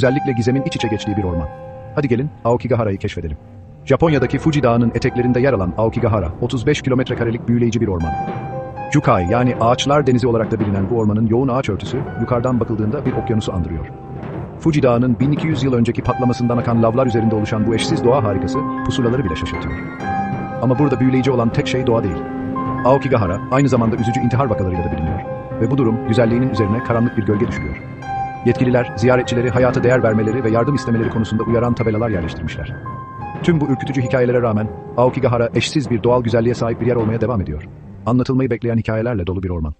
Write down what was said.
Özellikle gizemin iç içe geçtiği bir orman. Hadi gelin Aokigahara'yı keşfedelim. Japonya'daki Fuji Dağı'nın eteklerinde yer alan Aokigahara, 35 kilometre karelik büyüleyici bir orman. Jukai yani ağaçlar denizi olarak da bilinen bu ormanın yoğun ağaç örtüsü, yukarıdan bakıldığında bir okyanusu andırıyor. Fuji Dağı'nın 1200 yıl önceki patlamasından akan lavlar üzerinde oluşan bu eşsiz doğa harikası, pusulaları bile şaşırtıyor. Ama burada büyüleyici olan tek şey doğa değil. Aokigahara, aynı zamanda üzücü intihar vakalarıyla da biliniyor. Ve bu durum, güzelliğinin üzerine karanlık bir gölge düşürüyor. Yetkililer, ziyaretçileri hayata değer vermeleri ve yardım istemeleri konusunda uyaran tabelalar yerleştirmişler. Tüm bu ürkütücü hikayelere rağmen, Aokigahara eşsiz bir doğal güzelliğe sahip bir yer olmaya devam ediyor. Anlatılmayı bekleyen hikayelerle dolu bir orman.